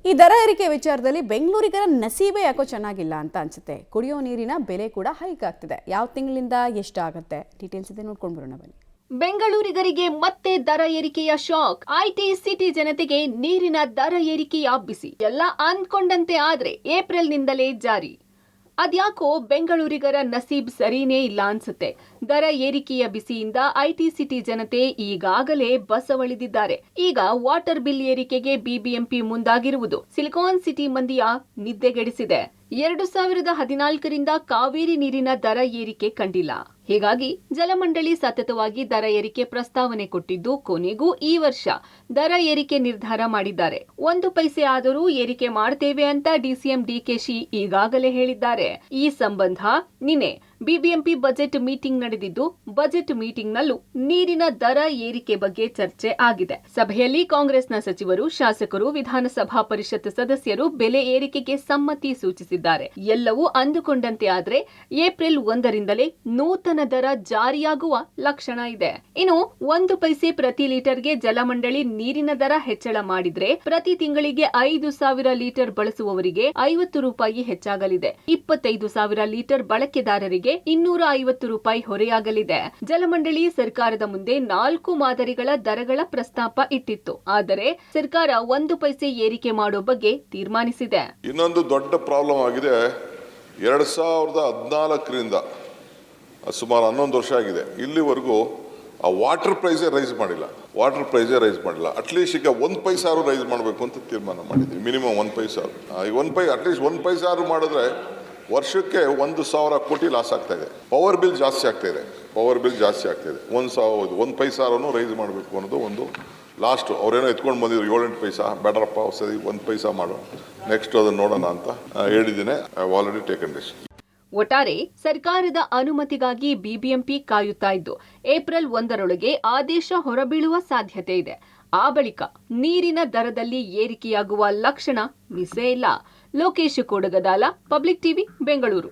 ಈ ದರ ಏರಿಕೆ ವಿಚಾರದಲ್ಲಿ ಬೆಂಗಳೂರಿಗರ ನಸೀಬೆ ಯಾಕೋ ಚೆನ್ನಾಗಿಲ್ಲ ಅಂತ ಅನ್ಸುತ್ತೆ. ಕುಡಿಯೋ ನೀರಿನ ಬೆಲೆ ಕೂಡ ಹೈಕ್ ಆಗ್ತಿದೆ. ಯಾವ ತಿಂಗಳಿಂದ ಎಷ್ಟಾಗುತ್ತೆ ಡೀಟೇಲ್ಸ್ ಇದೆ, ನೋಡ್ಕೊಂಡು ಬರೋಣ ಬನ್ನಿ. ಬೆಂಗಳೂರಿಗರಿಗೆ ಮತ್ತೆ ದರ ಏರಿಕೆಯ ಶಾಕ್. ಐಟಿ ಸಿಟಿ ಜನತೆಗೆ ನೀರಿನ ದರ ಏರಿಕೆಯ ಬಿಸಿ. ಎಲ್ಲ ಅಂದ್ಕೊಂಡಂತೆ ಆದ್ರೆ ಏಪ್ರಿಲ್ನಿಂದಲೇ ಜಾರಿ. ಅದ್ಯಾಕೋ ಬೆಂಗಳೂರಿಗರ ನಸೀಬ್ ಸರಿನೇ ಇಲ್ಲ ಅನ್ಸುತ್ತೆ. ದರ ಏರಿಕೆಯ ಬಿಸಿಯಿಂದ ಐಟಿ ಸಿಟಿ ಜನತೆ ಈಗಾಗಲೇ ಬಸವಳಿದಿದ್ದಾರೆ. ಈಗ ವಾಟರ್ ಬಿಲ್ ಏರಿಕೆಗೆ ಬಿಬಿಎಂಪಿ ಮುಂದಾಗಿರುವುದು ಸಿಲಿಕಾನ್ ಸಿಟಿ ಮಂದಿಯ ನಿದ್ದೆಗೆಡಿಸಿದೆ. 2014ರಿಂದ ಕಾವೇರಿ ನೀರಿನ ದರ ಏರಿಕೆ ಕಂಡಿಲ್ಲ. ಹೀಗಾಗಿ ಜಲಮಂಡಳಿ ಸತತವಾಗಿ ದರ ಏರಿಕೆ ಪ್ರಸ್ತಾವನೆ ಕೊಟ್ಟಿದ್ದು, ಕೊನೆಗೂ ಈ ವರ್ಷ ದರ ಏರಿಕೆ ನಿರ್ಧಾರ ಮಾಡಿದ್ದಾರೆ. 1 ಪೈಸೆ ಆದರೂ ಏರಿಕೆ ಮಾಡ್ತೇವೆ ಅಂತ ಡಿಸಿಎಂ ಡಿಕೆಶಿ ಈಗಾಗಲೇ ಹೇಳಿದ್ದಾರೆ. ಈ ಸಂಬಂಧ ನಿನ್ನೆ ಬಿಬಿಎಂಪಿ ಬಜೆಟ್ ಮೀಟಿಂಗ್ ನಡೆದಿದ್ದು, ಬಜೆಟ್ ಮೀಟಿಂಗ್ನಲ್ಲೂ ನೀರಿನ ದರ ಏರಿಕೆ ಬಗ್ಗೆ ಚರ್ಚೆ ಆಗಿದೆ. ಸಭೆಯಲ್ಲಿ ಕಾಂಗ್ರೆಸ್ನ ಸಚಿವರು, ಶಾಸಕರು, ವಿಧಾನಸಭಾ ಪರಿಷತ್ ಸದಸ್ಯರು ಬೆಲೆ ಏರಿಕೆಗೆ ಸಮ್ಮತಿ ಸೂಚಿಸಿದ್ದಾರೆ. ಎಲ್ಲವೂ ಅಂದುಕೊಂಡಂತೆ ಆದ್ರೆ ಏಪ್ರಿಲ್ 1ರಿಂದಲೇ ನೂತನ ದರ ಜಾರಿಯಾಗುವ ಲಕ್ಷಣ ಇದೆ. ಇನ್ನು 1 ಪೈಸೆ ಪ್ರತಿ ಲೀಟರ್ಗೆ ಜಲಮಂಡಳಿ ನೀರಿನ ದರ ಹೆಚ್ಚಳ ಮಾಡಿದ್ರೆ ಪ್ರತಿ ತಿಂಗಳಿಗೆ 5,000 ಲೀಟರ್ ಬಳಸುವವರಿಗೆ 50 ರೂಪಾಯಿ ಹೆಚ್ಚಾಗಲಿದೆ. 25,000 ಲೀಟರ್ ಬಳಕೆದಾರರಿಗೆ 250 ರೂಪಾಯಿ ಹೊರೆಯಾಗಲಿದೆ. ಜಲಮಂಡಳಿ ಸರ್ಕಾರದ ಮುಂದೆ 4 ಮಾದರಿಗಳ ದರಗಳ ಪ್ರಸ್ತಾಪ ಇಟ್ಟಿತ್ತು. ಆದರೆ ಸರ್ಕಾರ 1 ಪೈಸೆ ಏರಿಕೆ ಮಾಡೋ ಬಗ್ಗೆ ತೀರ್ಮಾನಿಸಿದೆ. ಇನ್ನೊಂದು ದೊಡ್ಡ ಪ್ರಾಬ್ಲಮ್ ಆಗಿದೆ. 2014ರಿಂದ ಸುಮಾರು 11 ವರ್ಷ ಆಗಿದೆ, ಇಲ್ಲಿವರೆಗೂ ಆ ವಾಟರ್ ಪ್ರೈಸೇ ರೈಸ್ ಮಾಡಿಲ್ಲ. ಅಟ್ಲೀಸ್ಟ್ ಈಗ 1 ಪೈಸಾರು ರೈಸ್ ಮಾಡಬೇಕು ಅಂತ ತೀರ್ಮಾನ ಮಾಡಿದ್ವಿ. ಮಿನಿಮಮ್ 1 ಪೈಸಾರು, ಅಟ್ಲೀಸ್ಟ್ 1 ಪೈಸಾರು ಮಾಡಿದ್ರೆ ವರ್ಷಕ್ಕೆ 1,000 ಕೋಟಿ ಲಾಸ್ ಆಗ್ತಾ ಇದೆ. ಪವರ್ ಬಿಲ್ ಜಾಸ್ತಿ ಆಗ್ತಾ ಇದೆ. 1 ಪೈಸಾರನ್ನು ರೈಸ್ ಮಾಡಬೇಕು ಅನ್ನೋದು ಒಂದು ಲಾಸ್ಟ್. ಅವ್ರೇನೋ ಎತ್ಕೊಂಡು ಬಂದಿದ್ರು 7-8 ಪೈಸಾ, ಬೇಡರಪ್ಪ ಸರಿ 1 ಪೈಸಾ ಮಾಡೋ, ನೆಕ್ಸ್ಟ್ ಅದನ್ನು ನೋಡೋಣ ಅಂತ ಹೇಳಿದ್ದೇನೆ. I have already taken decision. ಒಟ್ಟಾರೆ ಸರ್ಕಾರದ ಅನುಮತಿಗಾಗಿ ಬಿಬಿಎಂಪಿ ಕಾಯುತ್ತಾ ಇದ್ದು, ಏಪ್ರಿಲ್ 1ರೊಳಗೆ ಆದೇಶ ಹೊರಬೀಳುವ ಸಾಧ್ಯತೆ ಇದೆ. ಆ ಬಳಿಕ ನೀರಿನ ದರದಲ್ಲಿ ಏರಿಕೆಯಾಗುವ ಲಕ್ಷಣ ಮಿಸೇ ಇಲ್ಲ. Lokesh Kodagadala, public TV, Bengaluru.